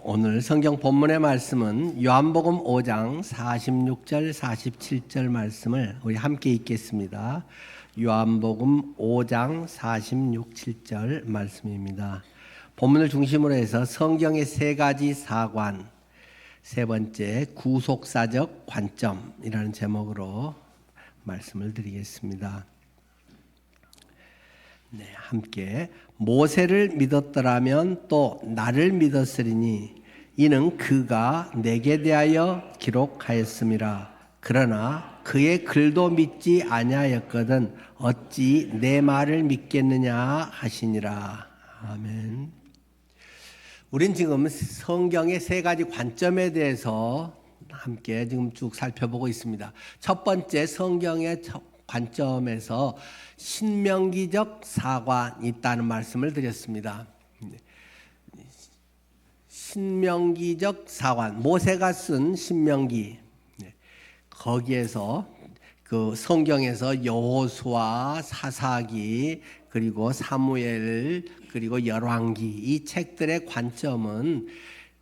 오늘 성경 본문의 말씀은 요한복음 5장 46절 47절 말씀을 우리 함께 읽겠습니다. 요한복음 5장 46, 7절 말씀입니다. 본문을 중심으로 해서 성경의 세 가지 사관, 세 번째 구속사적 관점이라는 제목으로 말씀을 드리겠습니다. 네, 함께 모세를 믿었더라면 또 나를 믿었으리니 이는 그가 내게 대하여 기록하였음이라. 그러나 그의 글도 믿지 아니하였거든 어찌 내 말을 믿겠느냐 하시니라. 아멘. 우린 지금 성경의 세 가지 관점에 대해서 함께 지금 쭉 살펴보고 있습니다. 첫 번째 성경의 관점에서 신명기적 사관이 있다는 말씀을 드렸습니다. 신명기적 사관, 모세가 쓴 신명기, 거기에서 그 성경에서 여호수아, 사사기, 그리고 사무엘, 그리고 열왕기 이 책들의 관점은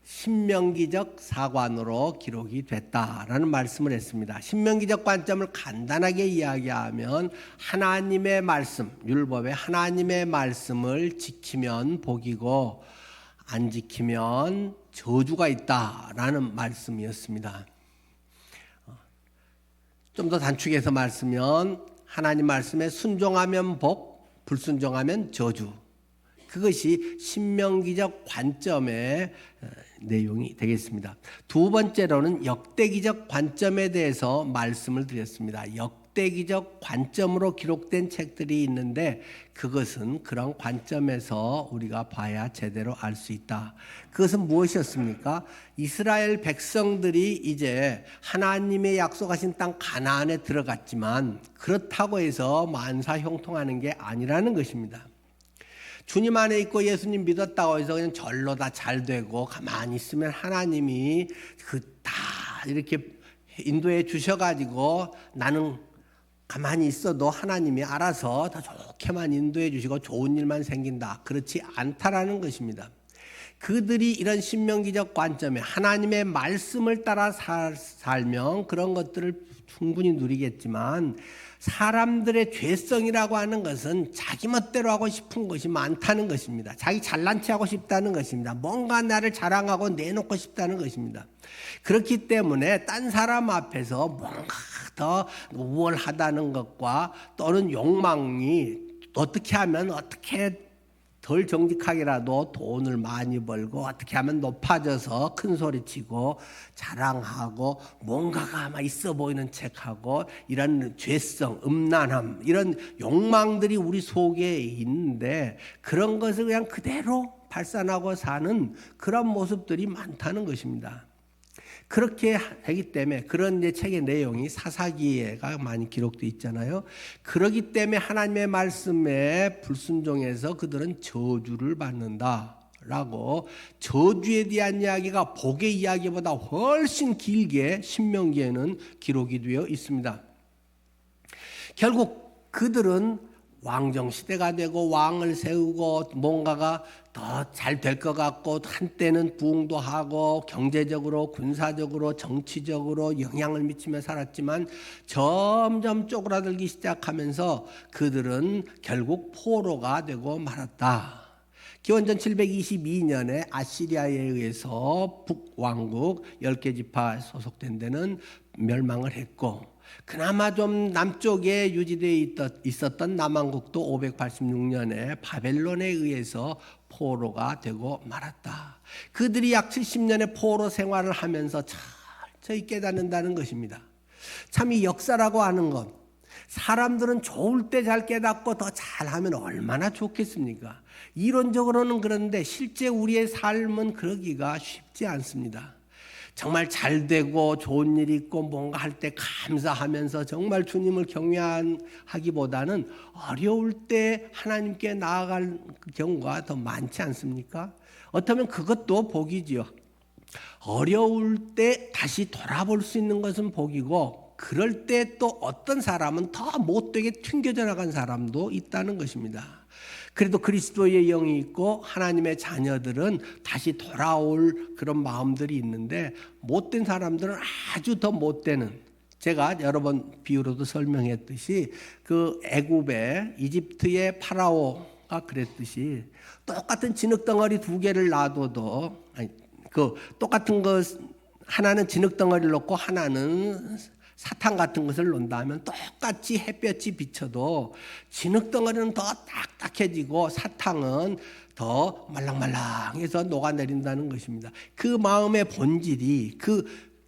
신명기적 사관으로 기록이 됐다라는 말씀을 했습니다. 신명기적 관점을 간단하게 이야기하면 하나님의 말씀, 율법의 하나님의 말씀을 지키면 복이고 안 지키면 저주가 있다라는 말씀이었습니다. 좀 더 단축해서 말씀면 하나님 말씀에 순종하면 복, 불순종하면 저주. 그것이 신명기적 관점의 내용이 되겠습니다. 두 번째로는 역대기적 관점에 대해서 말씀을 드렸습니다. 역대기적 관점으로 기록된 책들이 있는데 그것은 그런 관점에서 우리가 봐야 제대로 알 수 있다. 그것은 무엇이었습니까? 이스라엘 백성들이 이제 하나님의 약속하신 땅 가나안에 들어갔지만 그렇다고 해서 만사 형통하는 게 아니라는 것입니다. 주님 안에 있고 예수님 믿었다고 해서 그냥 절로 다 잘 되고 가만히 있으면 하나님이 다 이렇게 인도해 주셔가지고 나는 가만히 있어도 하나님이 알아서 더 좋게만 인도해 주시고 좋은 일만 생긴다. 그렇지 않다라는 것입니다. 그들이 이런 신명기적 관점에 하나님의 말씀을 따라 살면 그런 것들을 충분히 누리겠지만 사람들의 죄성이라고 하는 것은 자기 멋대로 하고 싶은 것이 많다는 것입니다. 자기 잘난 체 하고 싶다는 것입니다. 뭔가 나를 자랑하고 내놓고 싶다는 것입니다. 그렇기 때문에 딴 사람 앞에서 뭔가 더 우월하다는 것과 또는 욕망이 어떻게 하면 어떻게 덜 정직하게라도 돈을 많이 벌고 어떻게 하면 높아져서 큰 소리치고 자랑하고 뭔가가 아마 있어 보이는 척하고 이런 죄성, 음란함 이런 욕망들이 우리 속에 있는데 그런 것을 그냥 그대로 발산하고 사는 그런 모습들이 많다는 것입니다. 그렇게 하기 때문에 그런 책의 내용이 사사기가 많이 기록되어 있잖아요. 그렇기 때문에 하나님의 말씀에 불순종해서 그들은 저주를 받는다라고 저주에 대한 이야기가 복의 이야기보다 훨씬 길게 신명기에는 기록이 되어 있습니다. 결국 그들은 왕정시대가 되고 왕을 세우고 뭔가가 더 잘 될 것 같고 한때는 부흥도 하고 경제적으로 군사적으로 정치적으로 영향을 미치며 살았지만 점점 쪼그라들기 시작하면서 그들은 결국 포로가 되고 말았다. 기원전 722년에 아시리아에 의해서 북왕국 10개 지파 소속된 데는 멸망을 했고 그나마 좀 남쪽에 유지되어 있었던 남왕국도 586년에 바벨론에 의해서 포로가 되고 말았다. 그들이 약 70년의 포로 생활을 하면서 철저히 깨닫는다는 것입니다. 참 이 역사라고 하는 것, 사람들은 좋을 때 잘 깨닫고 더 잘하면 얼마나 좋겠습니까? 이론적으로는 그런데 실제 우리의 삶은 그러기가 쉽지 않습니다. 정말 잘 되고 좋은 일이 있고 뭔가 할 때 감사하면서 정말 주님을 경외하기보다는 어려울 때 하나님께 나아갈 경우가 더 많지 않습니까? 어쩌면 그것도 복이지요. 어려울 때 다시 돌아볼 수 있는 것은 복이고 그럴 때 또 어떤 사람은 더 못되게 튕겨져 나간 사람도 있다는 것입니다. 그래도 그리스도의 영이 있고 하나님의 자녀들은 다시 돌아올 그런 마음들이 있는데, 못된 사람들은 아주 더 못되는, 제가 여러 번 비유로도 설명했듯이 그 애굽의 이집트의 파라오가 그랬듯이 똑같은 진흙덩어리 두 개를 놔둬도, 그 똑같은 거 하나는 진흙덩어리를 놓고 하나는 사탕 같은 것을 놓는다면 똑같이 햇볕이 비쳐도 진흙덩어리는 더 딱딱해지고 사탕은 더 말랑말랑해서 녹아내린다는 것입니다. 그 마음의 본질이, 그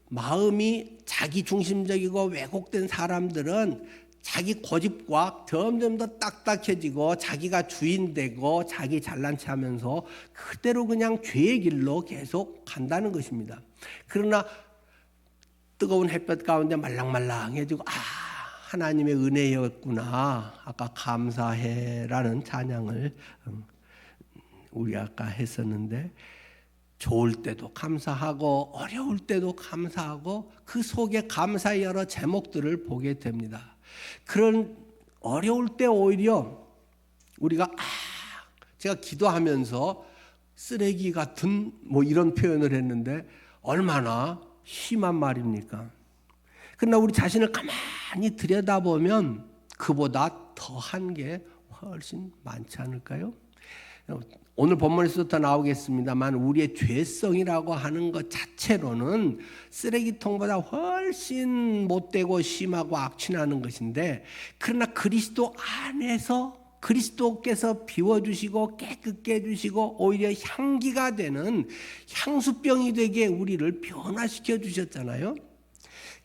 마음이 자기 중심적이고 왜곡된 사람들은 자기 고집과 점점 더 딱딱해지고 자기가 주인 되고 자기 잘난 체 하면서 그대로 그냥 죄의 길로 계속 간다는 것입니다. 그러나 뜨거운 햇볕 가운데 말랑말랑해지고, 하나님의 은혜였구나, 아까 감사해라는 찬양을 우리 아까 했었는데, 좋을 때도 감사하고 어려울 때도 감사하고 그 속에 감사의 여러 제목들을 보게 됩니다. 그런 어려울 때 오히려 우리가 제가 기도하면서 쓰레기 같은 이런 표현을 했는데 얼마나 심한 말입니까? 그러나 우리 자신을 가만히 들여다보면 그보다 더한 게 훨씬 많지 않을까요? 오늘 본문에서부터 나오겠습니다만 우리의 죄성이라고 하는 것 자체로는 쓰레기통보다 훨씬 못되고 심하고 악취나는 것인데, 그러나 그리스도 안에서 그리스도께서 비워주시고 깨끗게 해주시고 오히려 향기가 되는 향수병이 되게 우리를 변화시켜 주셨잖아요.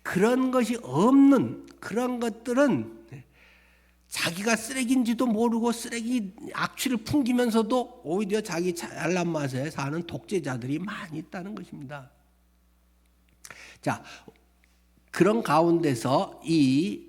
그런 것이 없는 그런 것들은 자기가 쓰레기인지도 모르고 쓰레기 악취를 풍기면서도 오히려 자기 잘난 맛에 사는 독재자들이 많이 있다는 것입니다. 자, 그런 가운데서 이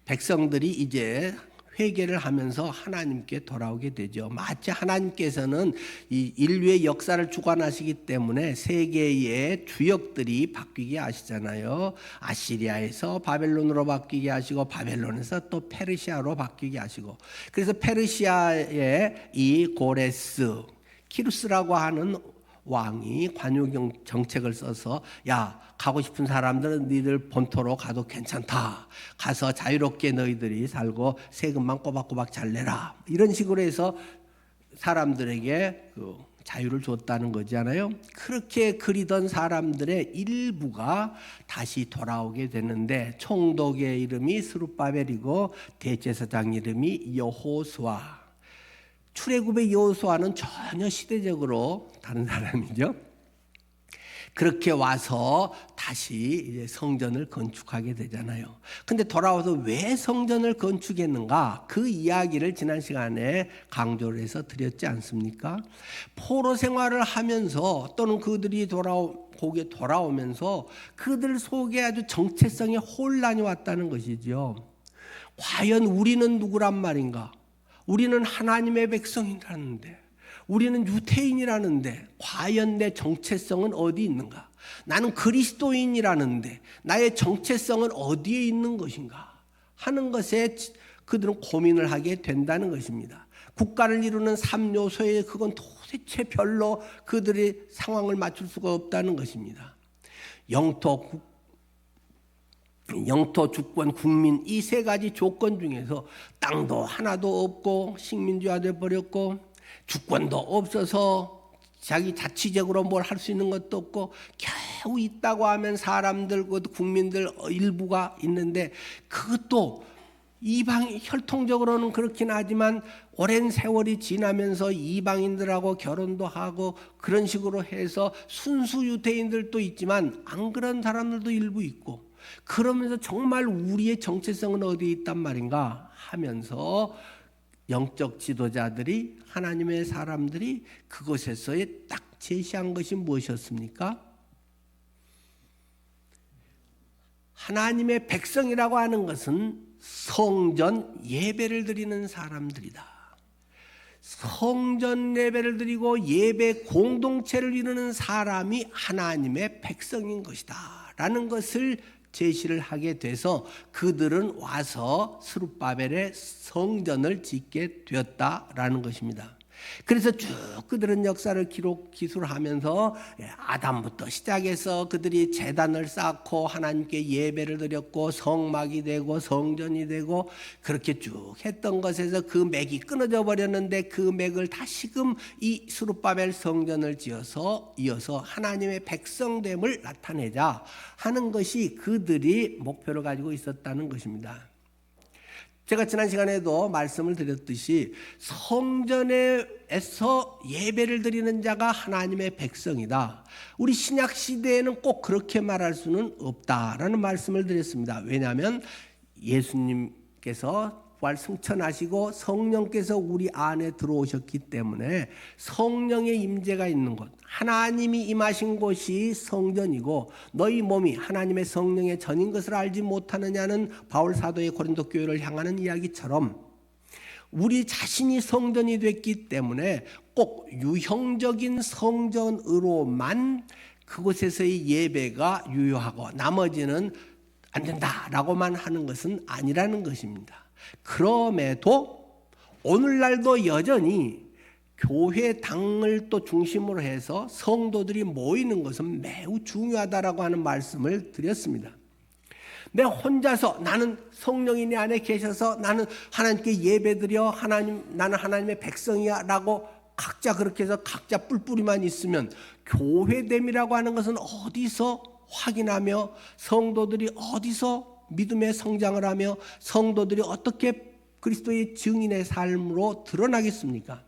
백성들이 이제 회개를 하면서 하나님께 돌아오게 되죠. 마치 하나님께서는 이 인류의 역사를 주관하시기 때문에 세계의 주역들이 바뀌게 하시잖아요. 아시리아에서 바벨론으로 바뀌게 하시고 바벨론에서 또 페르시아로 바뀌게 하시고, 그래서 페르시아의 이 고레스 키루스라고 하는 왕이 관용 정책을 써서, 야, 가고 싶은 사람들은 너희들 본토로 가도 괜찮다, 가서 자유롭게 너희들이 살고 세금만 꼬박꼬박 잘 내라, 이런 식으로 해서 사람들에게 그 자유를 줬다는 거잖아요. 그렇게 그리던 사람들의 일부가 다시 돌아오게 되는데, 총독의 이름이 스룹바벨이고 대제사장 이름이 여호수아. 출애굽의 여호수아는 전혀 시대적으로 다른 사람이죠. 그렇게 와서 다시 이제 성전을 건축하게 되잖아요. 근데 돌아와서 왜 성전을 건축했는가? 그 이야기를 지난 시간에 강조를 해서 드렸지 않습니까? 포로 생활을 하면서 또는 그들이 고개 돌아오면서 그들 속에 아주 정체성의 혼란이 왔다는 것이죠. 과연 우리는 누구란 말인가? 우리는 하나님의 백성이라는데, 우리는 유태인이라는데 과연 내 정체성은 어디 있는가? 나는 그리스도인이라는데 나의 정체성은 어디에 있는 것인가 하는 것에 그들은 고민을 하게 된다는 것입니다. 국가를 이루는 3요소에 그건 도대체 별로 그들의 상황을 맞출 수가 없다는 것입니다. 영토, 주권, 국민, 이 세 가지 조건 중에서 땅도 하나도 없고 식민지화 되어버렸고, 주권도 없어서 자기 자치적으로 뭘 할 수 있는 것도 없고, 겨우 있다고 하면 사람들, 국민들 일부가 있는데, 그것도 이방 혈통적으로는 그렇긴 하지만 오랜 세월이 지나면서 이방인들하고 결혼도 하고 그런 식으로 해서 순수 유대인들도 있지만 안 그런 사람들도 일부 있고, 그러면서 정말 우리의 정체성은 어디에 있단 말인가 하면서 영적 지도자들이, 하나님의 사람들이 그곳에서의 딱 제시한 것이 무엇이었습니까? 하나님의 백성이라고 하는 것은 성전 예배를 드리는 사람들이다. 성전 예배를 드리고 예배 공동체를 이루는 사람이 하나님의 백성인 것이다 라는 것을 제시를 하게 돼서 그들은 와서 스룹바벨의 성전을 짓게 되었다라는 것입니다. 그래서 쭉 그들은 역사를 기술하면서 아담부터 시작해서 그들이 제단을 쌓고 하나님께 예배를 드렸고 성막이 되고 성전이 되고 그렇게 쭉 했던 것에서 그 맥이 끊어져 버렸는데 그 맥을 다시금 이 스룹바벨 성전을 이어서 하나님의 백성됨을 나타내자 하는 것이 그들이 목표를 가지고 있었다는 것입니다. 제가 지난 시간에도 말씀을 드렸듯이 성전에서 예배를 드리는 자가 하나님의 백성이다. 우리 신약 시대에는 꼭 그렇게 말할 수는 없다라는 말씀을 드렸습니다. 왜냐하면 예수님께서 부활 승천하시고 성령께서 우리 안에 들어오셨기 때문에 성령의 임재가 있는 곳, 하나님이 임하신 곳이 성전이고 너희 몸이 하나님의 성령의 전인 것을 알지 못하느냐는 바울 사도의 고린도 교회를 향하는 이야기처럼 우리 자신이 성전이 됐기 때문에 꼭 유형적인 성전으로만 그곳에서의 예배가 유효하고 나머지는 안 된다라고만 하는 것은 아니라는 것입니다. 그럼에도 오늘날도 여전히 교회당을 또 중심으로 해서 성도들이 모이는 것은 매우 중요하다라고 하는 말씀을 드렸습니다. 내 혼자서 나는 성령이 내 안에 계셔서 나는 하나님께 예배드려 나는 하나님의 백성이야 라고 각자 그렇게 해서 각자 뿔뿔이만 있으면 교회됨이라고 하는 것은 어디서 확인하며 성도들이 어디서 믿음의 성장을 하며 성도들이 어떻게 그리스도의 증인의 삶으로 드러나겠습니까?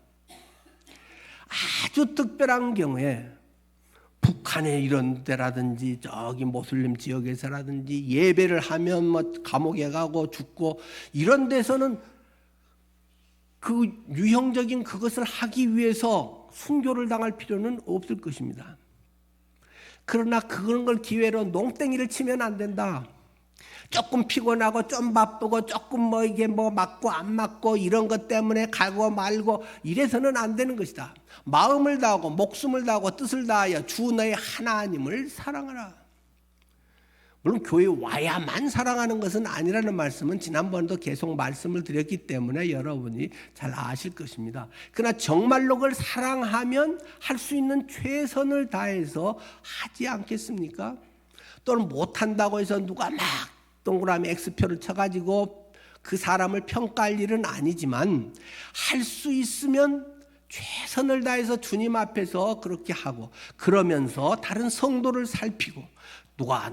아주 특별한 경우에 북한에 이런 데라든지 저기 모슬림 지역에서라든지 예배를 하면 뭐 감옥에 가고 죽고 이런 데서는 그 유형적인 그것을 하기 위해서 순교를 당할 필요는 없을 것입니다. 그러나 그런 걸 기회로 농땡이를 치면 안 된다. 조금 피곤하고 좀 바쁘고 조금 이게 맞고 안 맞고 이런 것 때문에 가고 말고 이래서는 안 되는 것이다. 마음을 다하고 목숨을 다하고 뜻을 다하여 주 너의 하나님을 사랑하라. 물론 교회 와야만 사랑하는 것은 아니라는 말씀은 지난번도 계속 말씀을 드렸기 때문에 여러분이 잘 아실 것입니다. 그러나 정말로 그걸 사랑하면 할 수 있는 최선을 다해서 하지 않겠습니까? 또는 못한다고 해서 누가 막 동그라미 X표를 쳐가지고 그 사람을 평가할 일은 아니지만 할 수 있으면 최선을 다해서 주님 앞에서 그렇게 하고 그러면서 다른 성도를 살피고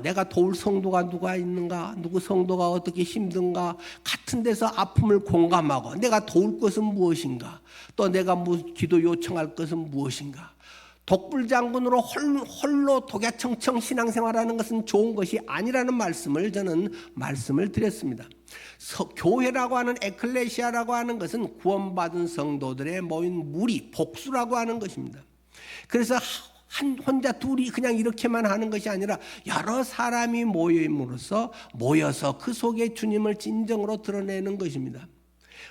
내가 도울 성도가 누가 있는가, 누구 성도가 어떻게 힘든가, 같은 데서 아픔을 공감하고 내가 도울 것은 무엇인가, 또 내가 기도 요청할 것은 무엇인가. 독불장군으로 홀로 독야청청 신앙생활하는 것은 좋은 것이 아니라는 말씀을 저는 말씀을 드렸습니다. 교회라고 하는 에클레시아라고 하는 것은 구원받은 성도들의 모인 무리, 복수라고 하는 것입니다. 그래서 혼자 둘이 그냥 이렇게만 하는 것이 아니라 여러 사람이 모여서 그 속에 주님을 진정으로 드러내는 것입니다.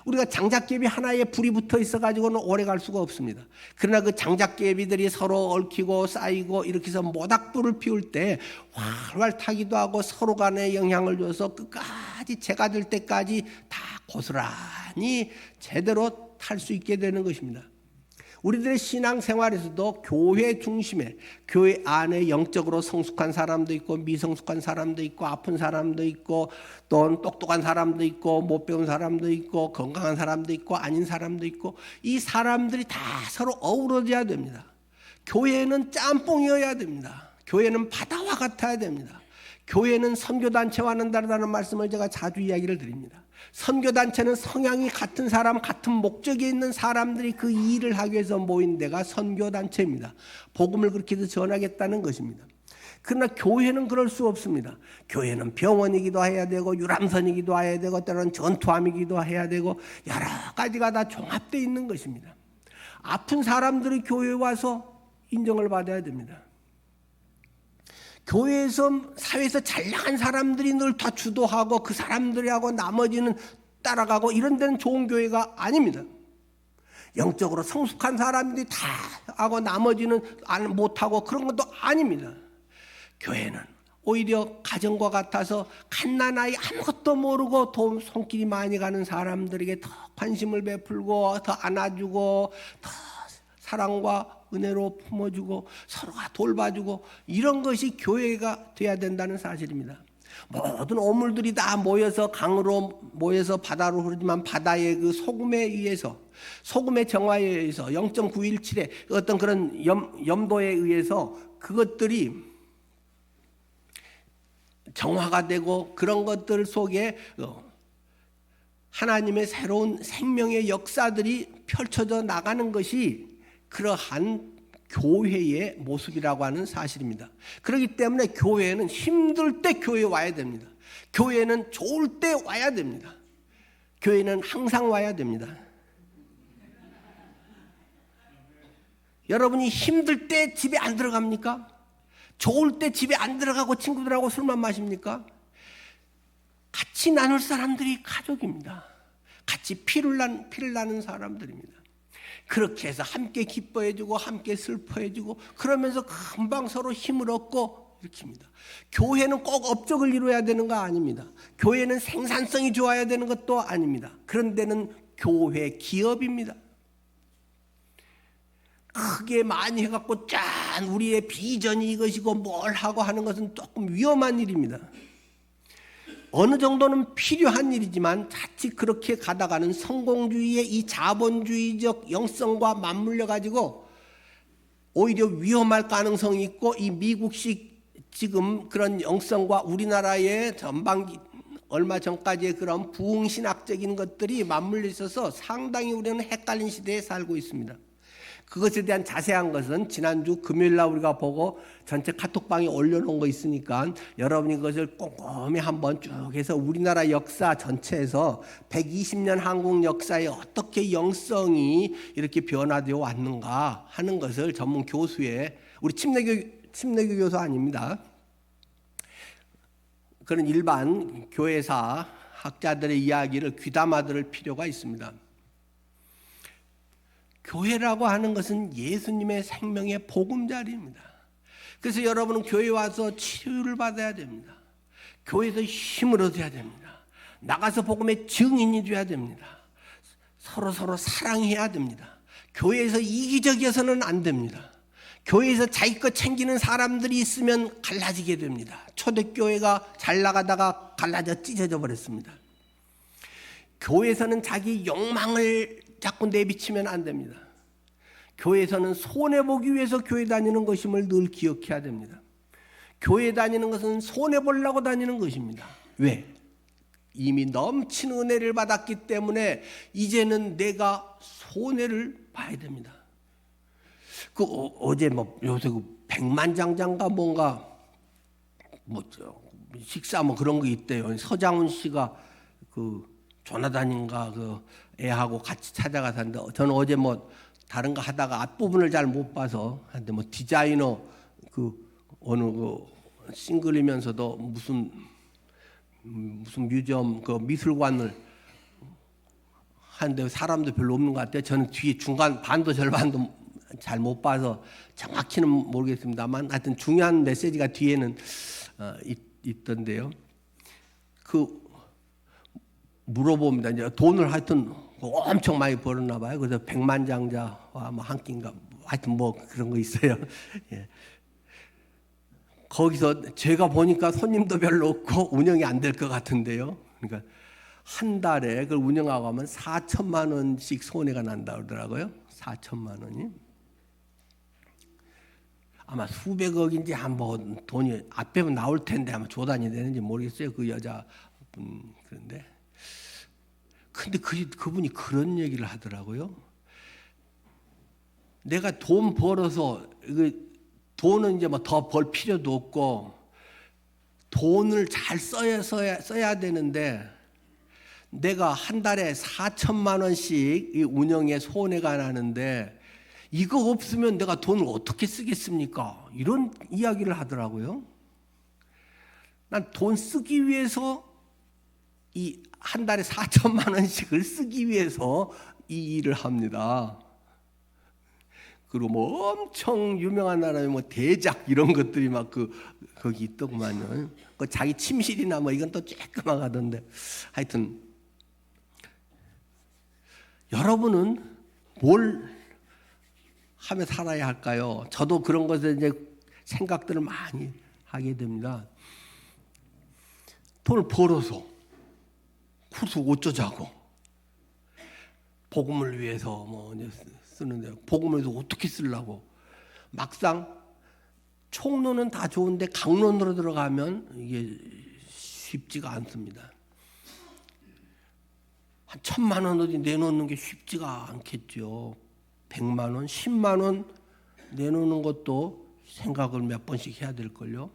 우리가 장작개비 하나에 불이 붙어 있어가지고는 오래 갈 수가 없습니다. 그러나 그 장작개비들이 서로 얽히고 쌓이고 이렇게 해서 모닥불을 피울 때 활활 타기도 하고 서로 간에 영향을 줘서 끝까지 재가 될 때까지 다 고스란히 제대로 탈 수 있게 되는 것입니다. 우리들의 신앙생활에서도 교회 중심에 교회 안에 영적으로 성숙한 사람도 있고 미성숙한 사람도 있고 아픈 사람도 있고 또 똑똑한 사람도 있고 못 배운 사람도 있고 건강한 사람도 있고 아닌 사람도 있고 이 사람들이 다 서로 어우러져야 됩니다. 교회는 짬뽕이어야 됩니다. 교회는 바다와 같아야 됩니다. 교회는 선교단체와는 다르다는 말씀을 제가 자주 이야기를 드립니다. 선교단체는 성향이 같은 사람, 같은 목적이 있는 사람들이 그 일을 하기 위해서 모인 데가 선교단체입니다. 복음을 그렇게 해서 전하겠다는 것입니다. 그러나 교회는 그럴 수 없습니다. 교회는 병원이기도 해야 되고 유람선이기도 해야 되고 때로는 전투함이기도 해야 되고 여러 가지가 다 종합되어 있는 것입니다. 아픈 사람들이 교회에 와서 인정을 받아야 됩니다. 교회에서 사회에서 잘 나간 사람들이 늘 다 주도하고 그 사람들이 하고 나머지는 따라가고 이런 데는 좋은 교회가 아닙니다. 영적으로 성숙한 사람들이 다 하고 나머지는 못하고 그런 것도 아닙니다. 교회는 오히려 가정과 같아서 갓난아이 아무것도 모르고 손길이 많이 가는 사람들에게 더 관심을 베풀고 더 안아주고 더 사랑과 은혜로 품어주고 서로가 돌봐주고 이런 것이 교회가 돼야 된다는 사실입니다. 모든 오물들이 다 모여서 강으로 모여서 바다로 흐르지만 바다의 그 소금에 의해서 소금의 정화에 의해서 0.917의 어떤 그런 염도에 의해서 그것들이 정화가 되고 그런 것들 속에 하나님의 새로운 생명의 역사들이 펼쳐져 나가는 것이 그러한 교회의 모습이라고 하는 사실입니다. 그렇기 때문에 교회는 힘들 때 교회에 와야 됩니다. 교회는 좋을 때 와야 됩니다. 교회는 항상 와야 됩니다. 여러분이 힘들 때 집에 안 들어갑니까? 좋을 때 집에 안 들어가고 친구들하고 술만 마십니까? 같이 나눌 사람들이 가족입니다. 같이 피를 나는 사람들입니다. 그렇게 해서 함께 기뻐해주고 함께 슬퍼해주고 그러면서 금방 서로 힘을 얻고 일으킵니다. 교회는 꼭 업적을 이루어야 되는 거 아닙니다. 교회는 생산성이 좋아야 되는 것도 아닙니다. 그런 데는 교회 기업입니다. 크게 많이 해갖고 짠 우리의 비전이 이것이고 뭘 하고 하는 것은 조금 위험한 일입니다. 어느 정도는 필요한 일이지만 자칫 그렇게 가다가는 성공주의의 이 자본주의적 영성과 맞물려 가지고 오히려 위험할 가능성이 있고 이 미국식 지금 그런 영성과 우리나라의 전반기 얼마 전까지의 그런 부흥신학적인 것들이 맞물려 있어서 상당히 우리는 헷갈린 시대에 살고 있습니다. 그것에 대한 자세한 것은 지난주 금요일날 우리가 보고 전체 카톡방에 올려놓은 거 있으니까 여러분이 그것을 꼼꼼히 한번 쭉 해서 우리나라 역사 전체에서 120년 한국 역사에 어떻게 영성이 이렇게 변화되어 왔는가 하는 것을 전문 교수의 우리 침례교 교수 아닙니다. 그런 일반 교회사 학자들의 이야기를 귀담아 들을 필요가 있습니다. 교회라고 하는 것은 예수님의 생명의 보금자리입니다. 그래서 여러분은 교회에 와서 치유를 받아야 됩니다. 교회에서 힘을 얻어야 됩니다. 나가서 복음의 증인이 되어야 됩니다. 서로 사랑해야 됩니다. 교회에서 이기적이어서는 안 됩니다. 교회에서 자기 것 챙기는 사람들이 있으면 갈라지게 됩니다. 초대교회가 잘 나가다가 갈라져 찢어져 버렸습니다. 교회에서는 자기 욕망을 자꾸 내비치면 안 됩니다. 교회에서는 손해보기 위해서 교회 다니는 것임을 늘 기억해야 됩니다. 교회 다니는 것은 손해보려고 다니는 것입니다. 왜? 이미 넘치는 은혜를 받았기 때문에 이제는 내가 손해를 봐야 됩니다. 어제 요새 백만장자인가 뭔가 식사 그런 거 있대요. 서장훈 씨가 조나단인가 애하고 같이 찾아가서 하는데 저는 어제 다른 거 하다가 앞부분을 잘 못 봐서 한데 디자이너 어느 싱글이면서도 무슨 뮤지엄 미술관을 하는데 사람도 별로 없는 것 같아요. 저는 뒤에 중간 반도 절반도 잘 못 봐서 정확히는 모르겠습니다만 하여튼 중요한 메시지가 뒤에는 있던데요. 물어봅니다. 이제 돈을 하여튼 엄청 많이 벌었나 봐요. 그래서 백만장자와 한 끼인가 하여튼 그런 거 있어요. 예. 거기서 제가 보니까 손님도 별로 없고 운영이 안 될 것 같은데요. 그러니까 한 달에 그걸 운영하고 하면 4천만 원씩 손해가 난다 그러더라고요. 4천만 원이. 아마 수백억인지 돈이 앞에 나올 텐데 아마 조단이 되는지 모르겠어요. 그 여자분 그런데. 근데 그분이 그런 얘기를 하더라고요. 내가 돈 벌어서 돈은 이제 더 벌 필요도 없고 돈을 잘 써야 되는데 내가 한 달에 4천만 원씩 이 운영에 손해가 나는데 이거 없으면 내가 돈을 어떻게 쓰겠습니까? 이런 이야기를 하더라고요. 난 돈 쓰기 위해서 이 한 달에 4천만 원씩을 쓰기 위해서 이 일을 합니다. 그리고 뭐 엄청 유명한 나라에 뭐 대작 이런 것들이 막 거기 있더구만요. 그 자기 침실이나 뭐 이건 또 쬐끄만 하던데. 하여튼 여러분은 뭘 하며 살아야 할까요? 저도 그런 것에 이제 생각들을 많이 하게 됩니다. 돈을 벌어서 그래서 어쩌자고. 복음을 위해서 뭐 쓰는데 복음을 위해서 어떻게 쓰려고. 막상 총론은 다 좋은데 강론으로 들어가면 이게 쉽지가 않습니다. 한 1,000만 원 어디 내놓는 게 쉽지가 않겠죠. 100만 원, 10만 원 내놓는 것도 생각을 몇 번씩 해야 될걸요.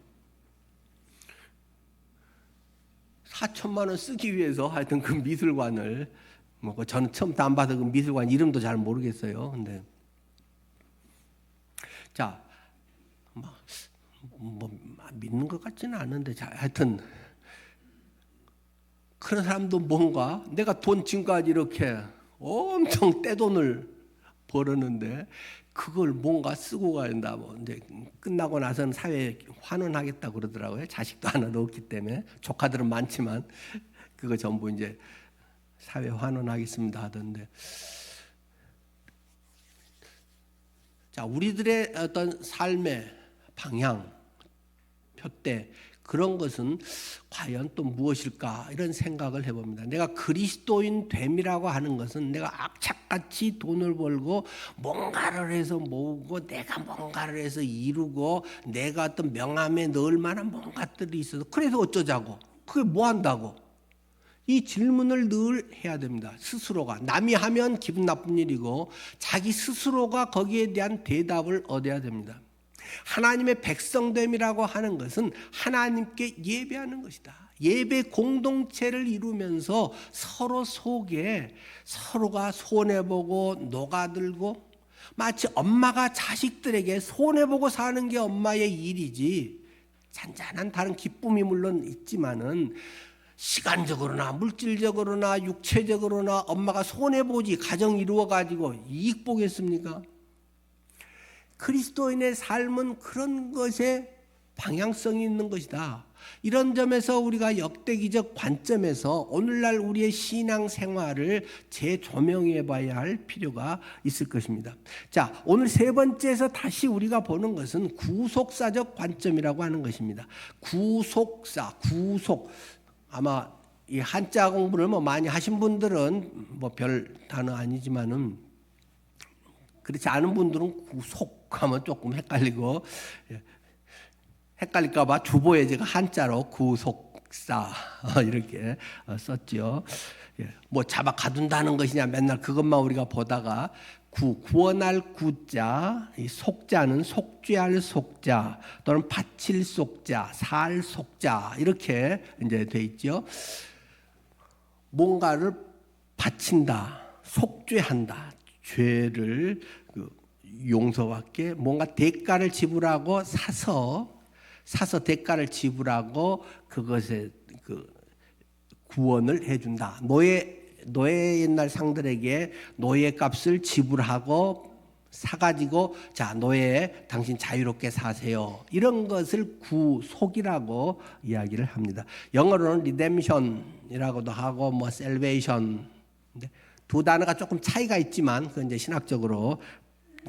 4천만 원 쓰기 위해서 하여튼 그 미술관을 뭐 저는 처음 안 봐서 그 미술관 이름도 잘 모르겠어요. 근데 자, 뭐 믿는 것 같지는 않은데 자, 하여튼 그런 사람도 뭔가 내가 돈 지금까지 이렇게 엄청 떼돈을 벌었는데 그걸 뭔가 쓰고 간다. 뭐 이제 끝나고 나서는 사회에 환원하겠다 그러더라고요. 자식도 하나도 없기 때문에 조카들은 많지만 그거 전부 이제 사회 환원하겠습니다 하던데. 자, 우리들의 어떤 삶의 방향, 표대 그런 것은 과연 또 무엇일까 이런 생각을 해봅니다. 내가 그리스도인 됨이라고 하는 것은 내가 악착같이 돈을 벌고 뭔가를 해서 모으고 내가 뭔가를 해서 이루고 내가 어떤 명함에 넣을 만한 뭔가들이 있어서 그래서 어쩌자고 그게 뭐 한다고 이 질문을 늘 해야 됩니다. 스스로가 남이 하면 기분 나쁜 일이고 자기 스스로가 거기에 대한 대답을 얻어야 됩니다. 하나님의 백성됨이라고 하는 것은 하나님께 예배하는 것이다. 예배 공동체를 이루면서 서로 속에 서로가 손해보고 녹아들고 마치 엄마가 자식들에게 손해보고 사는 게 엄마의 일이지 잔잔한 다른 기쁨이 물론 있지만은 시간적으로나 물질적으로나 육체적으로나 엄마가 손해보지 가정 이루어가지고 이익 보겠습니까? 그리스도인의 삶은 그런 것에 방향성이 있는 것이다. 이런 점에서 우리가 역대기적 관점에서 오늘날 우리의 신앙 생활을 재조명해 봐야 할 필요가 있을 것입니다. 자, 오늘 세 번째에서 다시 우리가 보는 것은 구속사적 관점이라고 하는 것입니다. 구속 아마 이 한자 공부를 뭐 많이 하신 분들은 뭐 별 단어 아니지만은 그렇지 않은 분들은 구속하면 조금 헷갈리고 헷갈릴까봐 주보에 제가 한자로 구속사 이렇게 썼죠. 뭐 잡아 가둔다는 것이냐 맨날 그것만 우리가 보다가 구원할 구자, 이 속자는 속죄할 속자 또는 바칠 속자, 살 속자 이렇게 이제 돼 있죠. 뭔가를 바친다, 속죄한다. 죄를 용서받게 뭔가 대가를 지불하고 사서 대가를 지불하고 그것에 구원을 해준다. 노예 옛날 상들에게 노예값을 지불하고 사가지고 자 노예 당신 자유롭게 사세요. 이런 것을 구속이라고 이야기를 합니다. 영어로는 리뎀션이라고도 하고 뭐 셀베이션. 두 단어가 조금 차이가 있지만 그건 이제 신학적으로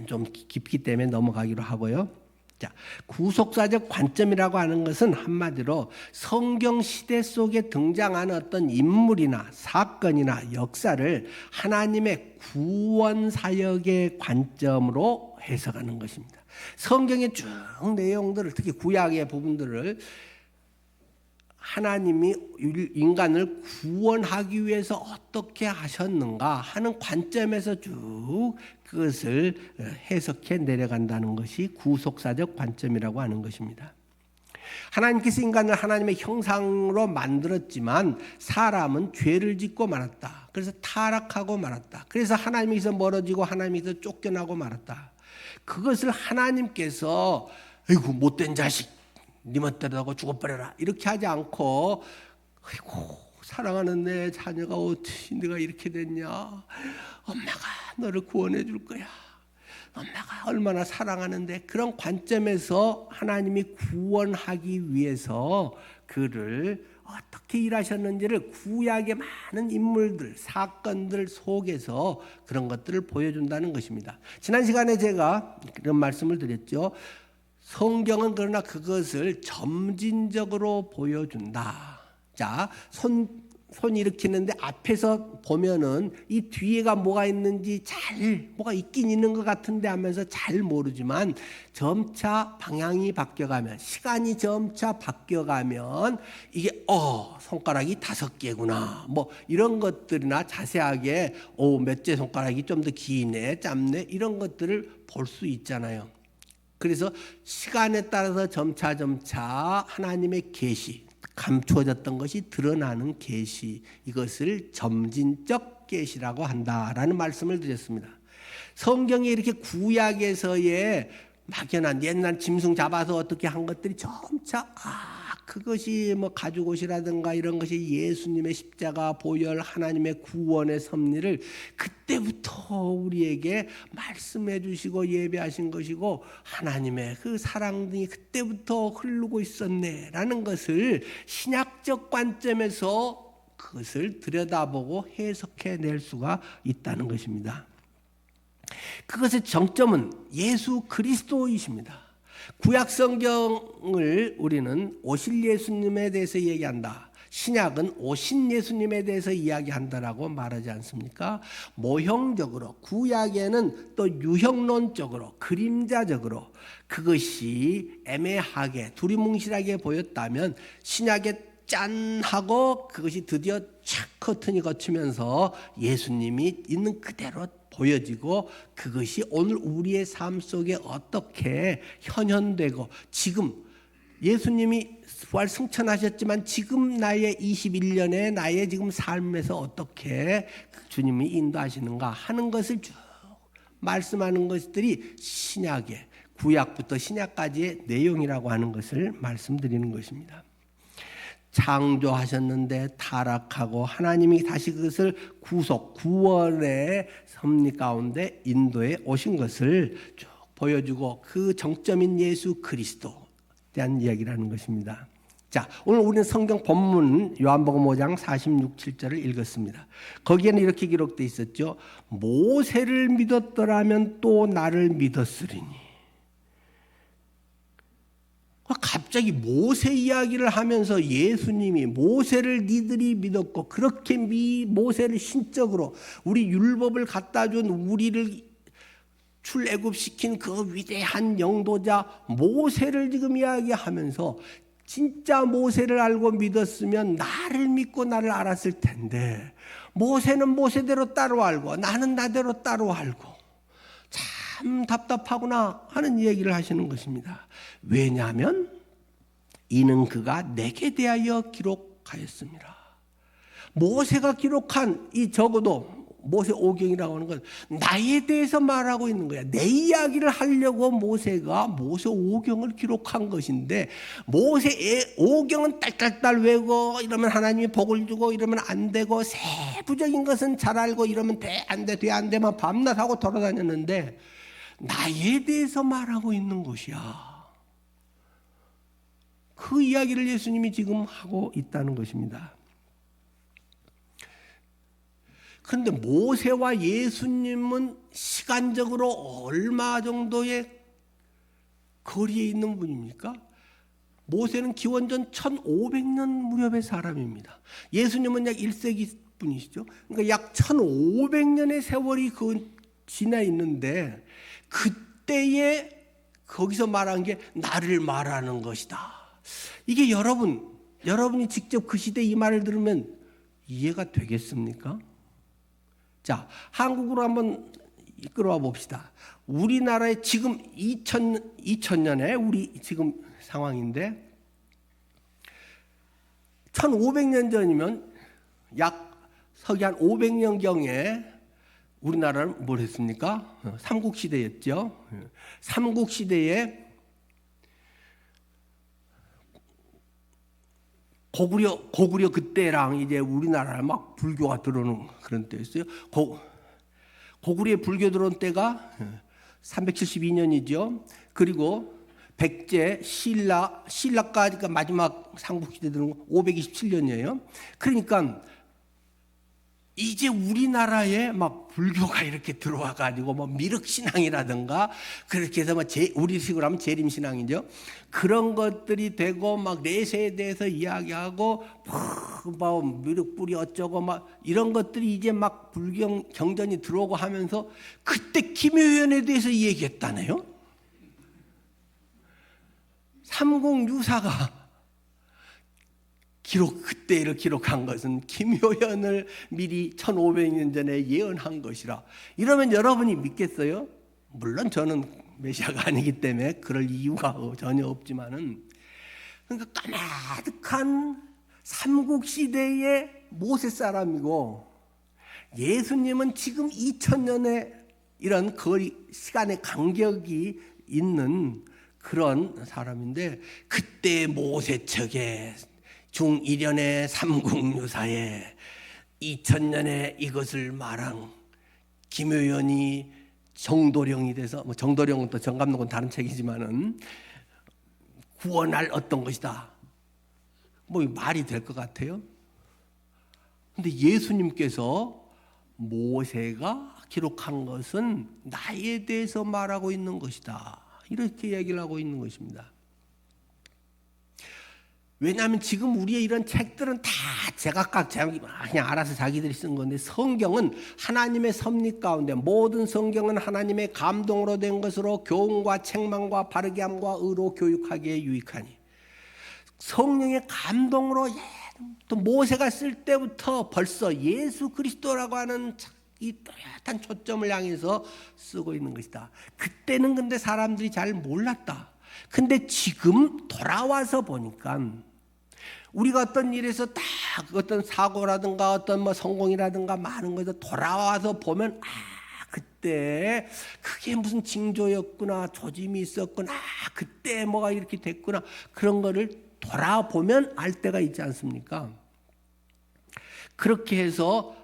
좀 깊기 때문에 넘어가기로 하고요. 자, 구속사적 관점이라고 하는 것은 한마디로 성경 시대 속에 등장하는 어떤 인물이나 사건이나 역사를 하나님의 구원 사역의 관점으로 해석하는 것입니다. 성경의 쭉 내용들을 특히 구약의 부분들을 하나님이 인간을 구원하기 위해서 어떻게 하셨는가 하는 관점에서 쭉 그것을 해석해 내려간다는 것이 구속사적 관점이라고 하는 것입니다. 하나님께서 인간을 하나님의 형상으로 만들었지만 사람은 죄를 짓고 말았다. 그래서 타락하고 말았다. 그래서 하나님에서 멀어지고 하나님에서 쫓겨나고 말았다. 그것을 하나님께서 아이고 못된 자식 네 멋대로 하고 죽어버려라 이렇게 하지 않고 아이고 사랑하는 내 자녀가 어떻게 내가 이렇게 됐냐 엄마가 너를 구원해 줄 거야 엄마가 얼마나 사랑하는데 그런 관점에서 하나님이 구원하기 위해서 그를 어떻게 일하셨는지를 구약의 많은 인물들, 사건들 속에서 그런 것들을 보여준다는 것입니다. 지난 시간에 제가 그런 말씀을 드렸죠. 성경은 그러나 그것을 점진적으로 보여준다. 자, 손 일으키는데 앞에서 보면은 이 뒤에가 뭐가 있는지 뭐가 있긴 있는 것 같은데 하면서 잘 모르지만 점차 방향이 바뀌어가면, 시간이 점차 바뀌어가면 이게 손가락이 5개구나 뭐 이런 것들이나 자세하게 몇째 손가락이 좀 더 기네 짧네 이런 것들을 볼 수 있잖아요. 그래서 시간에 따라서 점차 하나님의 계시, 감추어졌던 것이 드러나는 계시, 이것을 점진적 계시라고 한다라는 말씀을 드렸습니다. 성경에 이렇게 구약에서의 막연한 옛날 짐승 잡아서 어떻게 한 것들이 점차 그것이 뭐 가죽옷이라든가 이런 것이 예수님의 십자가 보혈 하나님의 구원의 섭리를 그때부터 우리에게 말씀해 주시고 예배하신 것이고 하나님의 그 사랑 등이 그때부터 흐르고 있었네라는 것을 신약적 관점에서 그것을 들여다보고 해석해낼 수가 있다는 것입니다. 그것의 정점은 예수 그리스도이십니다. 구약 성경을 우리는 오실 예수님에 대해서 얘기한다. 신약은 오신 예수님에 대해서 이야기한다라고 말하지 않습니까? 모형적으로 구약에는 또 유형론적으로 그림자적으로 그것이 애매하게 두리뭉실하게 보였다면 신약에 짠 하고 그것이 드디어 착 커튼이 거치면서 예수님이 있는 그대로 보여지고 그것이 오늘 우리의 삶 속에 어떻게 현현되고 지금 예수님이 부활 승천하셨지만 지금 나의 21년의 나의 지금 삶에서 어떻게 주님이 인도하시는가 하는 것을 쭉 말씀하는 것들이 신약의 구약부터 신약까지의 내용이라고 하는 것을 말씀드리는 것입니다. 창조하셨는데 타락하고 하나님이 다시 그것을 구원의 섭리 가운데 인도해 오신 것을 쭉 보여주고 그 정점인 예수 그리스도에 대한 이야기라는 것입니다. 자, 오늘 우리는 성경 본문 요한복음 5장 46, 7절을 읽었습니다. 거기에는 이렇게 기록되어 있었죠. 모세를 믿었더라면 또 나를 믿었으리니. 갑자기 모세 이야기를 하면서 예수님이 모세를 니들이 믿었고 그렇게 모세를 신적으로 우리 율법을 갖다 준 우리를 출애굽시킨 그 위대한 영도자 모세를 지금 이야기하면서 진짜 모세를 알고 믿었으면 나를 믿고 나를 알았을 텐데 모세는 모세대로 따로 알고 나는 나대로 따로 알고 참 답답하구나 하는 얘기를 하시는 것입니다. 왜냐하면 이는 그가 내게 대하여 기록하였습니다. 모세가 기록한 이 적어도 모세 오경이라고 하는 건 나에 대해서 말하고 있는 거야. 내 이야기를 하려고 모세가 모세 오경을 기록한 것인데 모세 오경은 딸딸딸 외고 이러면 하나님이 복을 주고 이러면 안 되고 세부적인 것은 잘 알고 이러면 돼 안 돼 돼 안 되만 밤낮 하고 돌아다녔는데 나에 대해서 말하고 있는 것이야. 그 이야기를 예수님이 지금 하고 있다는 것입니다. 그런데 모세와 예수님은 시간적으로 얼마 정도의 거리에 있는 분입니까? 모세는 기원전 1500년 무렵의 사람입니다. 예수님은 약 1세기 분이시죠. 그러니까 약 1500년의 세월이 지나 있는데 그때에 거기서 말한 게 나를 말하는 것이다. 이게 여러분이 직접 그 시대 이 말을 들으면 이해가 되겠습니까? 자, 한국으로 한번 이끌어와 봅시다. 우리나라의 지금 2000년에 우리 지금 상황인데 1500년 전이면 약 서기 한 500년경에 우리나라는 뭘 했습니까? 삼국시대였죠. 삼국시대에 고구려 그때랑 이제 우리나라에 막 불교가 들어오는 그런 때였어요. 고구려에 불교 들어온 때가 372년이죠. 그리고 백제 신라까지가 마지막 삼국시대 들은 527년이에요. 그러니까 이제 우리나라에 막 불교가 이렇게 들어와 가지고 뭐 미륵신앙이라든가 그렇게 해서 뭐 우리식으로 하면 재림신앙이죠. 그런 것들이 되고 막 내세에 대해서 이야기하고 뭐 미륵불이 어쩌고 막 이런 것들이 이제 막 불경 경전이 들어오고 하면서 그때 김효연에 대해서 얘기했다네요. 삼국유사가 그때를 기록한 것은 김효연을 미리 1500년 전에 예언한 것이라. 이러면 여러분이 믿겠어요? 물론 저는 메시아가 아니기 때문에 그럴 이유가 전혀 없지만은, 그러니까 까마득한 삼국시대의 모세 사람이고 예수님은 지금 2000년의 이런 시간의 간격이 있는 그런 사람인데, 그때 모세척에 중1년의 삼국유사에 2000년에 이것을 말한 김효연이 정도령이 돼서, 뭐 정도령은 또 정감록은 다른 책이지만은 구원할 어떤 것이다. 뭐 말이 될 것 같아요. 근데 예수님께서 모세가 기록한 것은 나에 대해서 말하고 있는 것이다. 이렇게 얘기를 하고 있는 것입니다. 왜냐하면 지금 우리의 이런 책들은 다 제각각 그냥 알아서 자기들이 쓴 건데, 성경은 하나님의 섭리 가운데, 모든 성경은 하나님의 감동으로 된 것으로 교훈과 책망과 바르게 함과 의로 교육하기에 유익하니, 성령의 감동으로 또 모세가 쓸 때부터 벌써 예수 그리스도라고 하는 이 뚜렷한 초점을 향해서 쓰고 있는 것이다. 그때는 근데 사람들이 잘 몰랐다. 근데 지금 돌아와서 보니까 우리가 어떤 일에서 딱 어떤 사고라든가 어떤 뭐 성공이라든가 많은 것에서 돌아와서 보면, 그때 그게 무슨 징조였구나, 조짐이 있었구나, 그때 뭐가 이렇게 됐구나, 그런 거를 돌아보면 알 때가 있지 않습니까? 그렇게 해서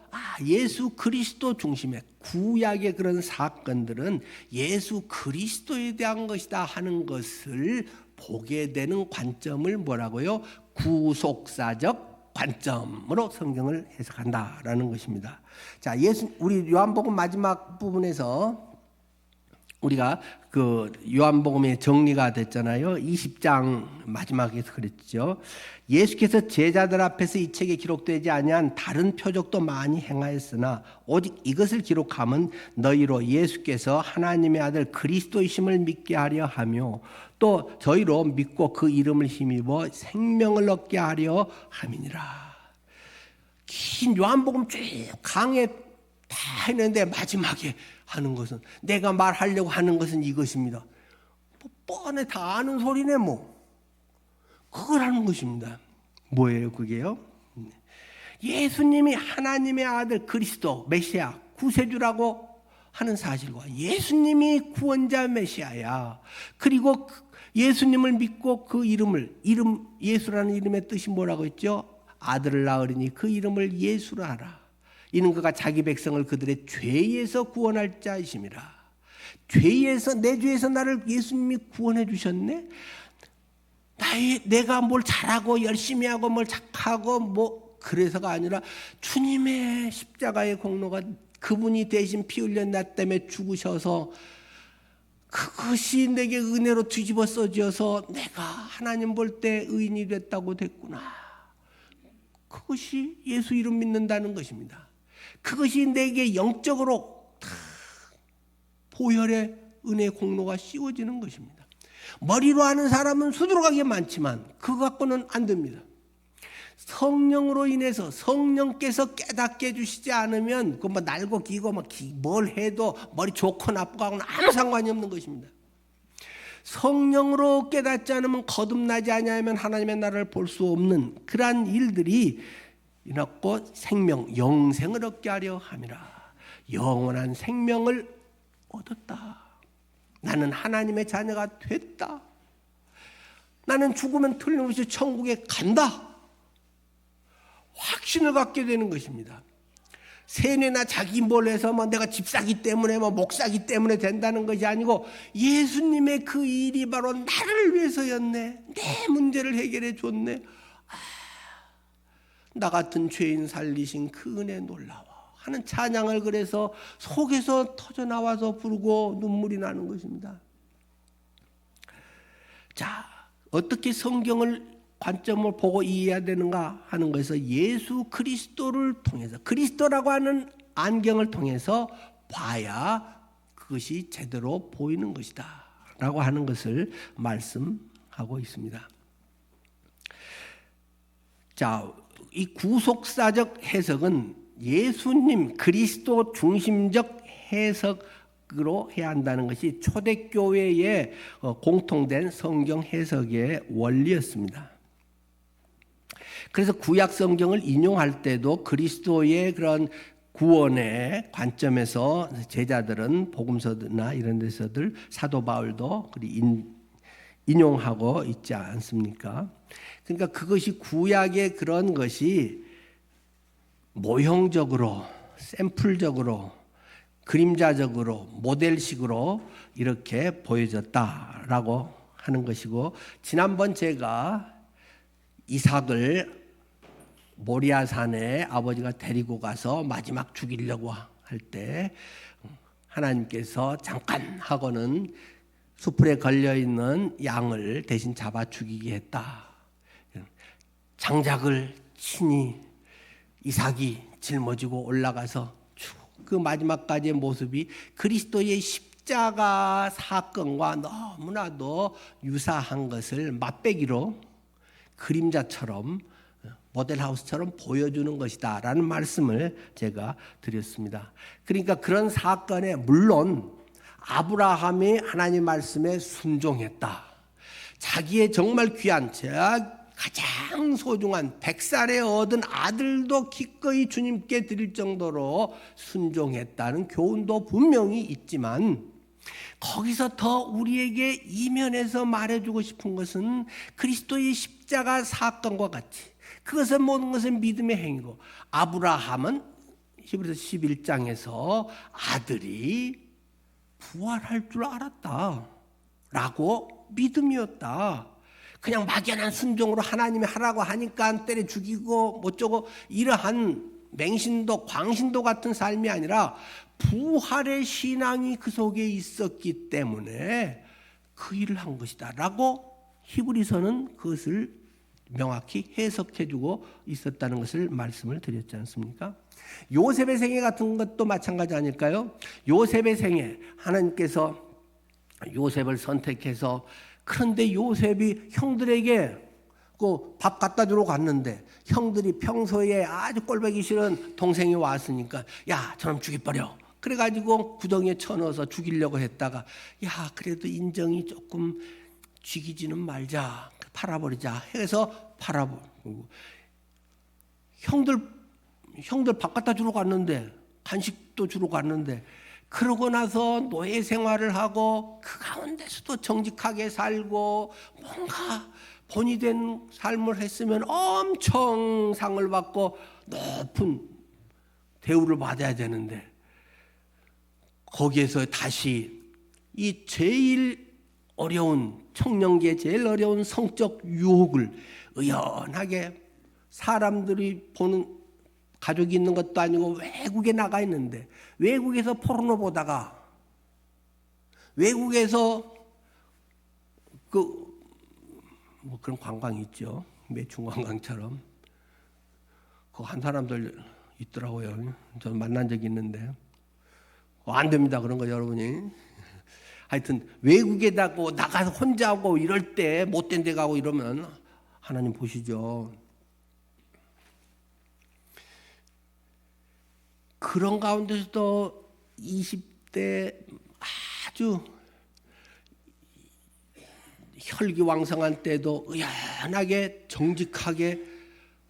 예수 그리스도 중심의 구약의 그런 사건들은 예수 그리스도에 대한 것이다 하는 것을 보게 되는 관점을 뭐라고요? 구속사적 관점으로 성경을 해석한다라는 것입니다. 자, 우리 요한복음 마지막 부분에서 우리가 그 요한복음의 정리가 됐잖아요. 20장 마지막에서 그랬죠. 예수께서 제자들 앞에서 이 책에 기록되지 아니한 다른 표적도 많이 행하였으나 오직 이것을 기록함은 너희로 예수께서 하나님의 아들 그리스도이심을 믿게 하려 하며 또 저희로 믿고 그 이름을 힘입어 생명을 얻게 하려 함이니라. 긴 요한복음 쭉 강해 다 했는데 마지막에 하는 것은, 내가 말하려고 하는 것은 이것입니다. 뻔해 다 아는 소리네 뭐. 그걸 하는 것입니다. 뭐예요 그게요? 예수님이 하나님의 아들 그리스도 메시아 구세주라고 하는 사실과 예수님이 구원자 메시아야. 그리고 예수님을 믿고 그 예수라는 이름의 뜻이 뭐라고 했죠? 아들을 낳으리니 그 이름을 예수라 하라. 이는 그가 자기 백성을 그들의 죄에서 구원할 자이심이라. 내 죄에서 나를 예수님이 구원해 주셨네. 내가 뭘 잘하고 열심히 하고 뭘 착하고 뭐 그래서가 아니라 주님의 십자가의 공로가, 그분이 대신 피 흘려 나 때문에 죽으셔서 그것이 내게 은혜로 뒤집어 써져서 내가 하나님 볼 때 의인이 됐구나. 그것이 예수 이름 믿는다는 것입니다. 그것이 내게 영적으로 보혈의 은혜 공로가 씌워지는 것입니다. 머리로 하는 사람은 수두룩하게 많지만 그거 갖고는 안 됩니다. 성령으로 인해서 성령께서 깨닫게 해주시지 않으면 그 뭐 날고 기고 뭘 해도 머리 좋고 나쁘고 하고는 아무 상관이 없는 것입니다. 성령으로 깨닫지 않으면 거듭나지 아니하면 하나님의 나라를 볼 수 없는 그러한 일들이 이렇고 영생을 얻게 하려 함이라. 영원한 생명을 얻었다. 나는 하나님의 자녀가 됐다. 나는 죽으면 틀림없이 천국에 간다. 확신을 갖게 되는 것입니다. 세뇌나 자기 뭘 해서 뭐 내가 집사기 때문에 뭐 목사기 때문에 된다는 것이 아니고 예수님의 그 일이 바로 나를 위해서였네. 내 문제를 해결해 줬네. 나 같은 죄인 살리신 그 은혜 놀라워 하는 찬양을 그래서 속에서 터져 나와서 부르고 눈물이 나는 것입니다. 자, 어떻게 성경을 관점을 보고 이해해야 되는가 하는 것에서 예수 그리스도를 통해서 그리스도라고 하는 안경을 통해서 봐야 그것이 제대로 보이는 것이다 라고 하는 것을 말씀하고 있습니다. 자, 이 구속사적 해석은 예수님 그리스도 중심적 해석으로 해야 한다는 것이 초대교회의 공통된 성경 해석의 원리였습니다. 그래서 구약 성경을 인용할 때도 그리스도의 그런 구원의 관점에서 제자들은 복음서나 이런 데서들 사도 바울도 인용하고 있지 않습니까? 그러니까 그것이 구약의 그런 것이 모형적으로 샘플적으로 그림자적으로 모델식으로 이렇게 보여졌다라고 하는 것이고, 지난번 제가 이삭을 모리아산에 아버지가 데리고 가서 마지막 죽이려고 할 때 하나님께서 잠깐 하고는 수풀에 걸려있는 양을 대신 잡아 죽이게 했다. 장작을 친히 이삭이 짊어지고 올라가서 그 마지막까지의 모습이 그리스도의 십자가 사건과 너무나도 유사한 것을 맛배기로 그림자처럼 모델하우스처럼 보여주는 것이다 라는 말씀을 제가 드렸습니다. 그러니까 그런 사건에 물론 아브라함이 하나님 말씀에 순종했다. 자기의 정말 귀한 가장 소중한 100살에 얻은 아들도 기꺼이 주님께 드릴 정도로 순종했다는 교훈도 분명히 있지만, 거기서 더 우리에게 이면에서 말해주고 싶은 것은 그리스도의 십자가 사건과 같이 그것은 모든 것은 믿음의 행위고, 아브라함은 히브리서 11장에서 아들이 부활할 줄 알았다 라고 믿음이었다. 그냥 막연한 순종으로 하나님이 하라고 하니까 때려 죽이고 어쩌고 이러한 맹신도 광신도 같은 삶이 아니라 부활의 신앙이 그 속에 있었기 때문에 그 일을 한 것이다 라고 히브리서는 그것을 명확히 해석해주고 있었다는 것을 말씀을 드렸지 않습니까? 요셉의 생애 같은 것도 마찬가지 아닐까요? 요셉의 생애, 하나님께서 요셉을 선택해서, 그런데 요셉이 형들에게 그 밥 갖다 주러 갔는데 형들이 평소에 아주 꼴보기 싫은 동생이 왔으니까 야 저놈 죽여버려. 그래가지고 구덩이에 쳐넣어서 죽이려고 했다가 야 그래도 인정이 조금 죽이지는 말자, 팔아버리자 해서 팔아버리고, 형들 밥 갖다 주러 갔는데 간식도 주러 갔는데, 그러고 나서 노예 생활을 하고 그 가운데서도 정직하게 살고 뭔가 본이 된 삶을 했으면 엄청 상을 받고 높은 대우를 받아야 되는데, 거기에서 다시 이 제일 어려운 청년기에 제일 어려운 성적 유혹을 의연하게, 사람들이 보는 가족이 있는 것도 아니고 외국에 나가 있는데 외국에서 포르노 보다가 외국에서 뭐 그런 관광이 있죠. 매춘 관광처럼 그거 한 사람들 있더라고요. 저는 만난 적이 있는데 안 됩니다. 그런 거 여러분이. 하여튼 외국에 나가서 혼자 하고 이럴 때 못된 데 가고 이러면 하나님 보시죠. 그런 가운데서도 20대 아주 혈기왕성한 때도 의연하게 정직하게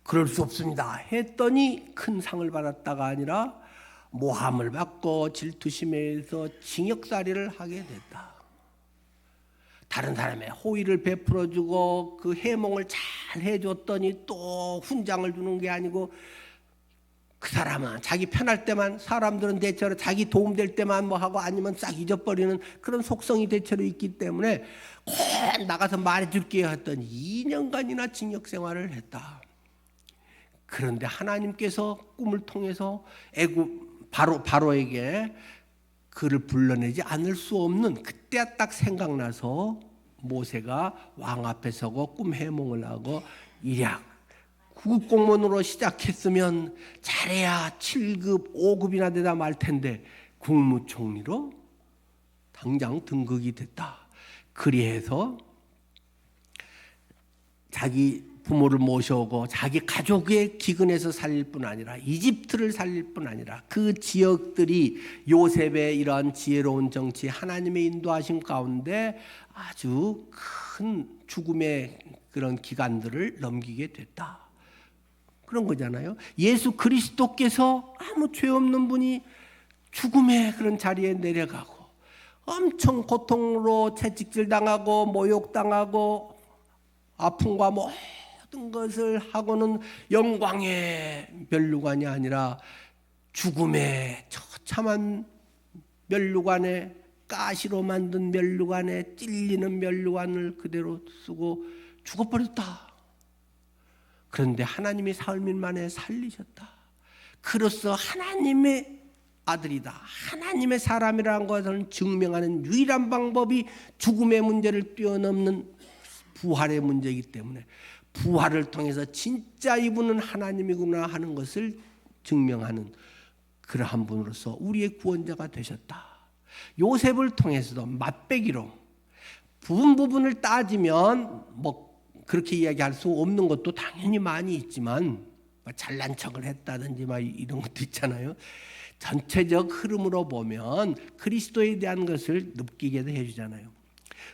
그럴 수 없습니다 했더니 큰 상을 받았다가 아니라 모함을 받고 질투심에서 징역살이를 하게 됐다. 다른 사람의 호의를 베풀어주고 그 해몽을 잘 해줬더니 또 훈장을 주는 게 아니고 그 사람은 자기 편할 때만, 사람들은 대체로 자기 도움될 때만 뭐 하고 아니면 싹 잊어버리는 그런 속성이 대체로 있기 때문에 꼭 나가서 말해줄게요 했더니 2년간이나 징역 생활을 했다. 그런데 하나님께서 꿈을 통해서 바로에게 그를 불러내지 않을 수 없는, 그때 딱 생각나서 모세가 왕 앞에 서고 꿈 해몽을 하고 일약 구급공무원으로 시작했으면 잘해야 7급 5급이나 되다 말 텐데 국무총리로 당장 등극이 됐다. 그리해서 자기 부모를 모셔오고 자기 가족의 기근에서 살릴 뿐 아니라 이집트를 살릴 뿐 아니라 그 지역들이 요셉의 이러한 지혜로운 정치, 하나님의 인도하심 가운데 아주 큰 죽음의 그런 기간들을 넘기게 됐다. 그런 거잖아요. 예수 그리스도께서 아무 죄 없는 분이 죽음의 그런 자리에 내려가고 엄청 고통으로 채찍질 당하고 모욕당하고 아픔과 모든 것을 하고는 영광의 면류관이 아니라 죽음의 처참한 면류관에, 가시로 만든 면류관에 찔리는 면류관을 그대로 쓰고 죽어버렸다. 그런데 하나님이 사흘 만에 살리셨다. 그로써 하나님의 아들이다, 하나님의 사람이라는 것을 증명하는 유일한 방법이 죽음의 문제를 뛰어넘는 부활의 문제이기 때문에 부활을 통해서 진짜 이분은 하나님이구나 하는 것을 증명하는 그러한 분으로서 우리의 구원자가 되셨다. 요셉을 통해서도 맛배기로 부분을 따지면 뭐 그렇게 이야기할 수 없는 것도 당연히 많이 있지만, 잘난 척을 했다든지 이런 것도 있잖아요. 전체적 흐름으로 보면 그리스도에 대한 것을 느끼게 해주잖아요.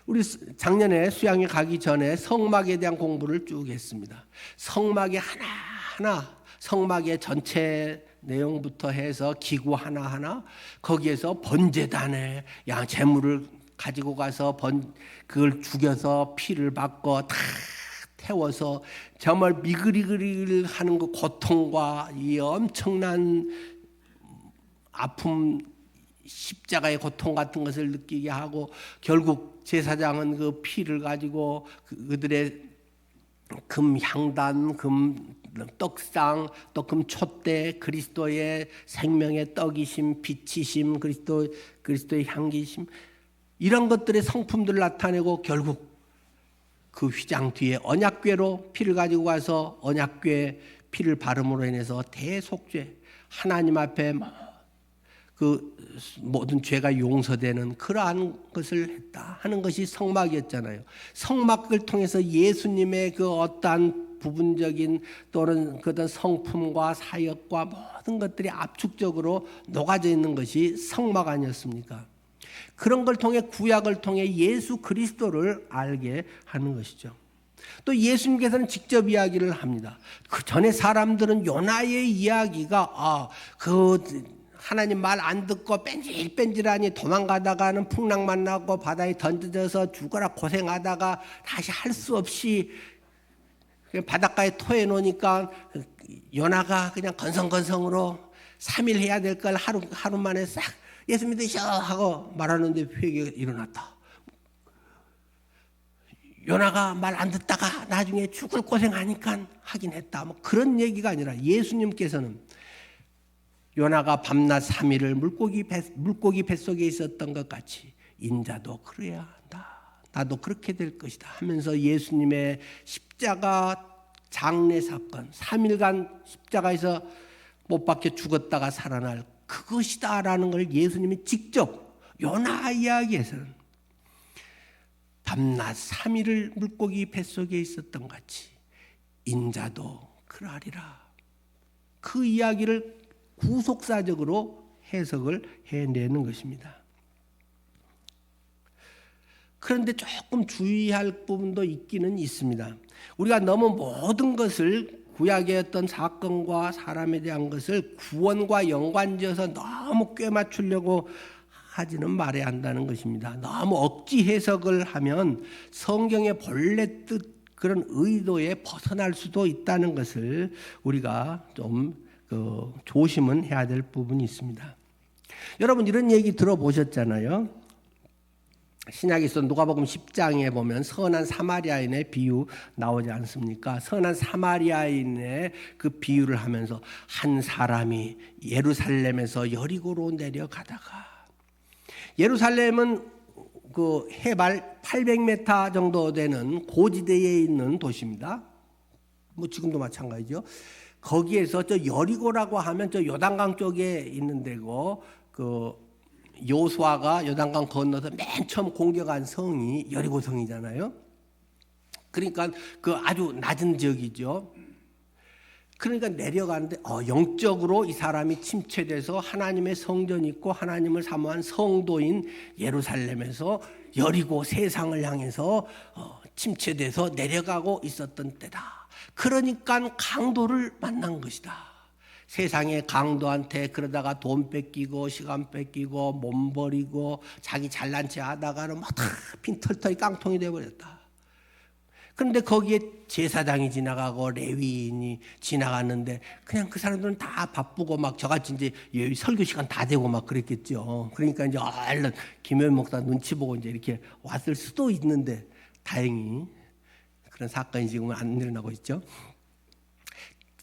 우리 작년에 수양회 가기 전에 성막에 대한 공부를 쭉 했습니다. 성막에 하나하나, 성막의 전체 내용부터 해서 기구 하나하나, 거기에서 번제단에 양 제물을 가지고 가서 그걸 죽여서 피를 받고 다 태워서 정말 미그리그리 하는 그 고통과 이 엄청난 아픔, 십자가의 고통 같은 것을 느끼게 하고, 결국 제사장은 그 피를 가지고 그들의 금 향단, 금 떡상, 또 금 촛대, 그리스도의 생명의 떡이심, 빛이심, 그리스도의 향기심, 이런 것들의 성품들을 나타내고 결국 그 휘장 뒤에 언약궤로 피를 가지고 가서 언약궤 피를 바름으로 인해서 대속죄, 하나님 앞에 그 모든 죄가 용서되는 그러한 것을 했다 하는 것이 성막이었잖아요. 성막을 통해서 예수님의 그 어떠한 부분적인 또는 그런 성품과 사역과 모든 것들이 압축적으로 녹아져 있는 것이 성막 아니었습니까? 그런 걸 통해, 구약을 통해 예수 그리스도를 알게 하는 것이죠. 또 예수님께서는 직접 이야기를 합니다. 그 전에 사람들은 요나의 이야기가 하나님 말 안 듣고 뺀질뺀질하니 도망가다가는 풍랑 만나고 바다에 던져져서 죽어라 고생하다가 다시 할 수 없이 바닷가에 토해 놓으니까 요나가 그냥 건성건성으로 3일 해야 될 걸 하루 만에 싹 예수 믿으셔 하고 말하는데 회개가 일어났다. 요나가 말 안 듣다가 나중에 죽을 고생하니까 하긴 했다. 뭐 그런 얘기가 아니라 예수님께서는 요나가 밤낮 3일을 물고기 뱃속에 있었던 것 같이 인자도 그래야 한다. 나도 그렇게 될 것이다 하면서 예수님의 십자가 장례 사건, 3일간 십자가에서 못 박혀 죽었다가 살아날 그것이다라는 걸 예수님이 직접 요나 이야기에서는 밤낮 3일을 물고기 뱃속에 있었던 같이 인자도 그러하리라. 그 이야기를 구속사적으로 해석을 해내는 것입니다. 그런데 조금 주의할 부분도 있기는 있습니다. 우리가 너무 모든 것을 구약의 어떤 사건과 사람에 대한 것을 구원과 연관지어서 너무 꿰맞추려고 하지는 말아야 한다는 것입니다. 너무 억지 해석을 하면 성경의 본래 뜻, 그런 의도에 벗어날 수도 있다는 것을 우리가 좀 조심은 해야 될 부분이 있습니다. 여러분 이런 얘기 들어보셨잖아요. 신약에서 누가복음 10장에 보면 선한 사마리아인의 비유 나오지 않습니까? 선한 사마리아인의 그 비유를 하면서 한 사람이 예루살렘에서 여리고로 내려가다가, 예루살렘은 그 해발 800m 정도 되는 고지대에 있는 도시입니다. 뭐 지금도 마찬가지죠. 거기에서 저 여리고라고 하면 저 요단강 쪽에 있는 데고, 그 요수아가 요단강 건너서 맨 처음 공격한 성이 여리고 성이잖아요. 그러니까 그 아주 낮은 지역이죠. 그러니까 내려가는데 영적으로 이 사람이 침체돼서 하나님의 성전이 있고 하나님을 사모한 성도인 예루살렘에서 여리고 세상을 향해서 침체돼서 내려가고 있었던 때다. 그러니까 강도를 만난 것이다. 세상의 강도한테 그러다가 돈 뺏기고 시간 뺏기고 몸 버리고 자기 잘난 체 하다가는 막 다 빈털터리 깡통이 되어버렸다. 그런데 거기에 제사장이 지나가고 레위인이 지나갔는데 그냥 그 사람들은 다 바쁘고 막 저같이 이제 설교 시간 다 되고 막 그랬겠죠. 그러니까 이제 얼른 김효연 목사 눈치 보고 이제 이렇게 왔을 수도 있는데 다행히 그런 사건이 지금은 안 일어나고 있죠.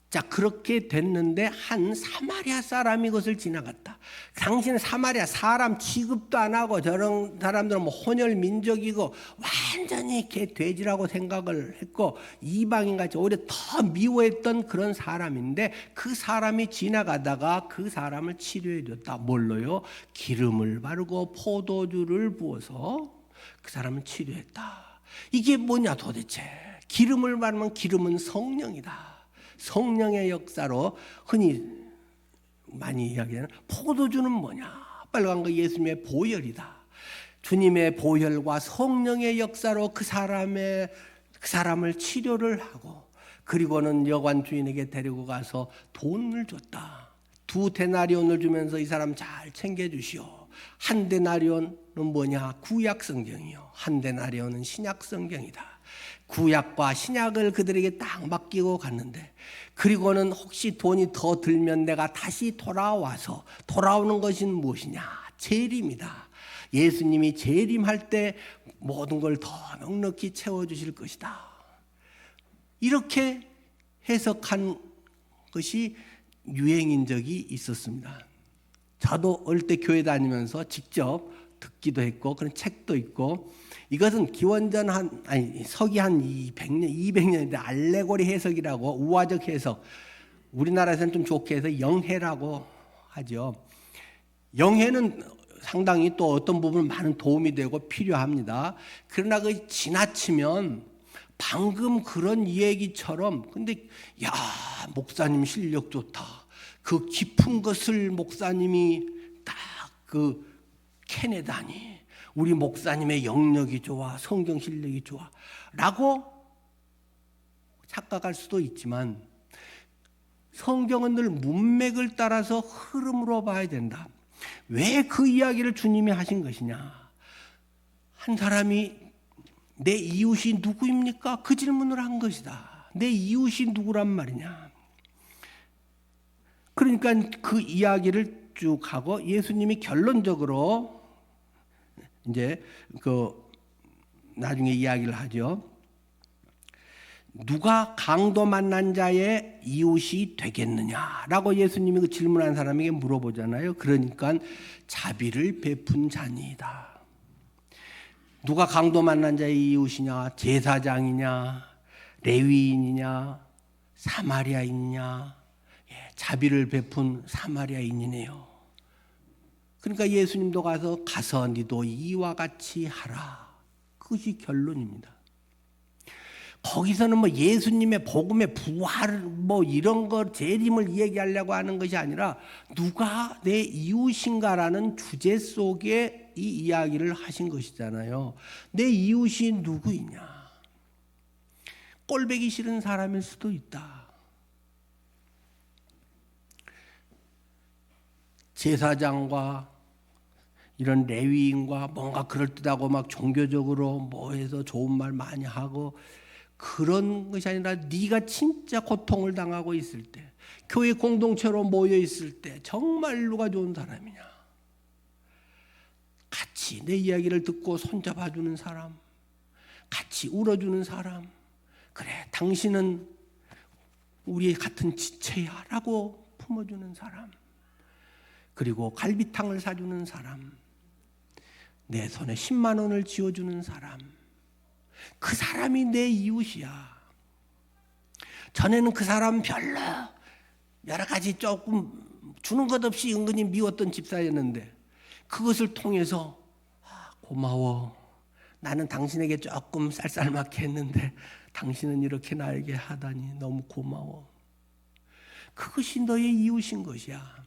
자, 그렇게 됐는데 한 사마리아 사람이 그것을 지나갔다. 당신은 사마리아 사람 취급도 안 하고 저런 사람들은 뭐 혼혈 민족이고 완전히 개 돼지라고 생각을 했고 이방인같이 오히려 더 미워했던 그런 사람인데, 그 사람이 지나가다가 그 사람을 치료해 줬다. 뭘로요? 기름을 바르고 포도주를 부어서 그 사람을 치료했다. 이게 뭐냐 도대체. 기름을 바르면 기름은 성령이다. 성령의 역사로 흔히 많이 이야기하는 포도주는 뭐냐? 빨간 거 예수님의 보혈이다. 주님의 보혈과 성령의 역사로 그 사람을 치료를 하고, 그리고는 여관 주인에게 데리고 가서 돈을 줬다. 2데나리온을 주면서 이 사람 잘 챙겨주시오. 1데나리온은 뭐냐? 구약 성경이요. 1데나리온은 신약 성경이다. 구약과 신약을 그들에게 딱 맡기고 갔는데, 그리고는 혹시 돈이 더 들면 내가 다시 돌아와서, 돌아오는 것은 무엇이냐? 재림이다. 예수님이 재림할 때 모든 걸 더 넉넉히 채워주실 것이다. 이렇게 해석한 것이 유행인 적이 있었습니다. 저도 어릴 때 교회 다니면서 직접 듣기도 했고 그런 책도 있고, 이것은 기원전 서기 한 200년인데 알레고리 해석이라고, 우화적 해석, 우리나라에서는 좀 좋게 해서 영해라고 하죠. 영해는 상당히 또 어떤 부분 많은 도움이 되고 필요합니다. 그러나 그 지나치면 방금 그런 얘기처럼, 근데 야 목사님 실력 좋다, 그 깊은 것을 목사님이 딱 그 캐내다니, 우리 목사님의 영역이 좋아, 성경 실력이 좋아 라고 착각할 수도 있지만, 성경은 늘 문맥을 따라서 흐름으로 봐야 된다. 왜 그 이야기를 주님이 하신 것이냐? 한 사람이 내 이웃이 누구입니까? 그 질문을 한 것이다. 내 이웃이 누구란 말이냐? 그러니까 그 이야기를 쭉 하고 예수님이 결론적으로 이제 나중에 이야기를 하죠. 누가 강도 만난 자의 이웃이 되겠느냐라고 예수님이 그 질문한 사람에게 물어보잖아요. 그러니까 자비를 베푼 자니이다. 누가 강도 만난 자의 이웃이냐? 제사장이냐? 레위인이냐? 사마리아인이냐? 자비를 베푼 사마리아인이네요. 그러니까 예수님도 가서 니도 이와 같이 하라. 그것이 결론입니다. 거기서는 뭐 예수님의 복음의 부활 뭐 이런 거 재림을 얘기하려고 하는 것이 아니라 누가 내 이웃인가라는 주제 속에 이 이야기를 하신 것이잖아요. 내 이웃이 누구이냐? 꼴보기 싫은 사람일 수도 있다. 제사장과 이런 레위인과 뭔가 그럴듯하고 막 종교적으로 뭐 해서 좋은 말 많이 하고 그런 것이 아니라 네가 진짜 고통을 당하고 있을 때, 교회 공동체로 모여 있을 때 정말 누가 좋은 사람이냐? 같이 내 이야기를 듣고 손잡아주는 사람, 같이 울어주는 사람, 그래 당신은 우리 같은 지체야 라고 품어주는 사람, 그리고 갈비탕을 사주는 사람, 내 손에 10만 원을 쥐어주는 사람, 그 사람이 내 이웃이야. 전에는 그 사람 별로 여러 가지 조금 주는 것 없이 은근히 미웠던 집사였는데 그것을 통해서 고마워. 나는 당신에게 조금 쌀쌀맞게 했는데 당신은 이렇게 나에게 하다니 너무 고마워. 그것이 너의 이웃인 것이야.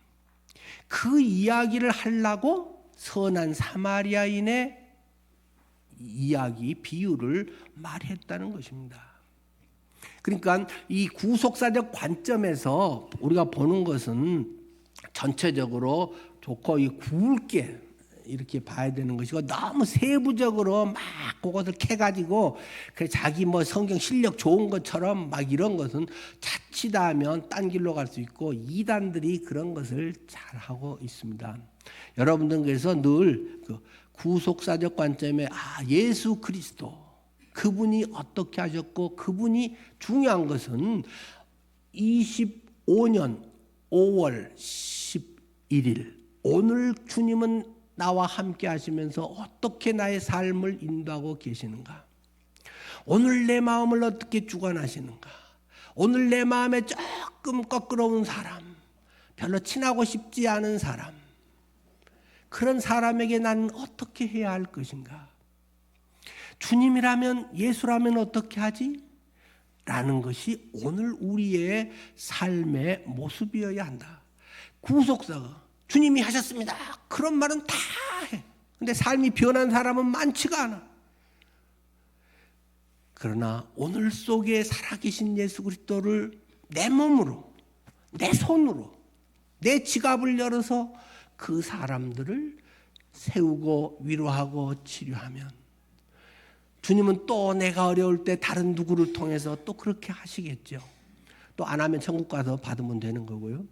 그 이야기를 하려고 선한 사마리아인의 이야기, 비유를 말했다는 것입니다. 그러니까 이 구속사적 관점에서 우리가 보는 것은 전체적으로 좋고 굵게 이렇게 봐야 되는 것이고, 너무 세부적으로 막 그것을 캐가지고 자기 뭐 성경 실력 좋은 것처럼 막 이런 것은 자칫하면 딴 길로 갈 수 있고, 이단들이 그런 것을 잘하고 있습니다. 여러분들 그래서 늘 그 구속사적 관점에 예수 그리스도 그분이 어떻게 하셨고, 그분이 중요한 것은 25년 5월 11일 오늘 주님은 나와 함께 하시면서 어떻게 나의 삶을 인도하고 계시는가? 오늘 내 마음을 어떻게 주관하시는가? 오늘 내 마음에 조금 거끄러운 사람, 별로 친하고 싶지 않은 사람, 그런 사람에게 나는 어떻게 해야 할 것인가? 주님이라면, 예수라면 어떻게 하지? 라는 것이 오늘 우리의 삶의 모습이어야 한다. 구속사가 주님이 하셨습니다. 그런 말은 다 해. 근데 삶이 변한 사람은 많지가 않아. 그러나 오늘 속에 살아계신 예수 그리스도를 내 몸으로, 내 손으로, 내 지갑을 열어서 그 사람들을 세우고 위로하고 치료하면, 주님은 또 내가 어려울 때 다른 누구를 통해서 또 그렇게 하시겠죠. 또 안 하면 천국 가서 받으면 되는 거고요.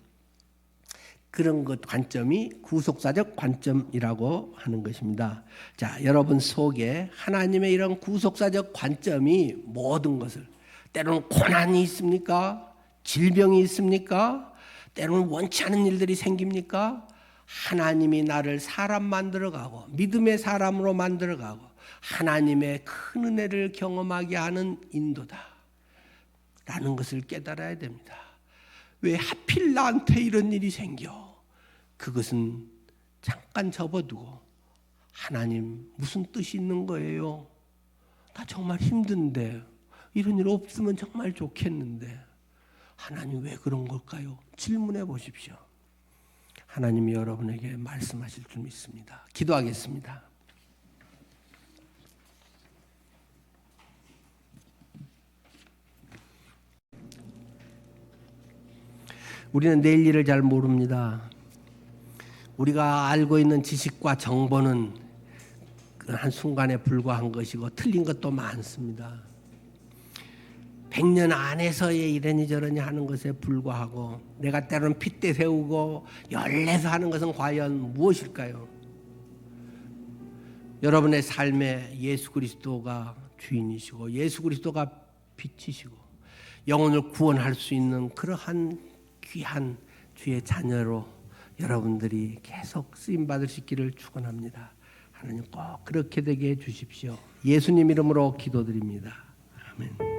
그런 것 관점이 구속사적 관점이라고 하는 것입니다. 자, 여러분 속에 하나님의 이런 구속사적 관점이 모든 것을, 때로는 고난이 있습니까? 질병이 있습니까? 때로는 원치 않은 일들이 생깁니까? 하나님이 나를 사람 만들어가고 믿음의 사람으로 만들어가고 하나님의 큰 은혜를 경험하게 하는 인도다 라는 것을 깨달아야 됩니다. 왜 하필 나한테 이런 일이 생겨? 그것은 잠깐 접어두고, 하나님 무슨 뜻이 있는 거예요? 나 정말 힘든데, 이런 일 없으면 정말 좋겠는데 하나님 왜 그런 걸까요? 질문해 보십시오. 하나님이 여러분에게 말씀하실 줄 믿습니다. 기도하겠습니다. 우리는 내일 일을 잘 모릅니다. 우리가 알고 있는 지식과 정보는 한 순간에 불과한 것이고 틀린 것도 많습니다. 100년 안에서의 이러니 저러니 하는 것에 불과하고, 내가 때로는 핏대 세우고 열내서 하는 것은 과연 무엇일까요? 여러분의 삶에 예수 그리스도가 주인이시고 예수 그리스도가 빛이시고 영혼을 구원할 수 있는 그러한 귀한 주의 자녀로 여러분들이 계속 쓰임받을 수 있기를 축원합니다. 하나님 꼭 그렇게 되게 해 주십시오. 예수님 이름으로 기도드립니다. 아멘.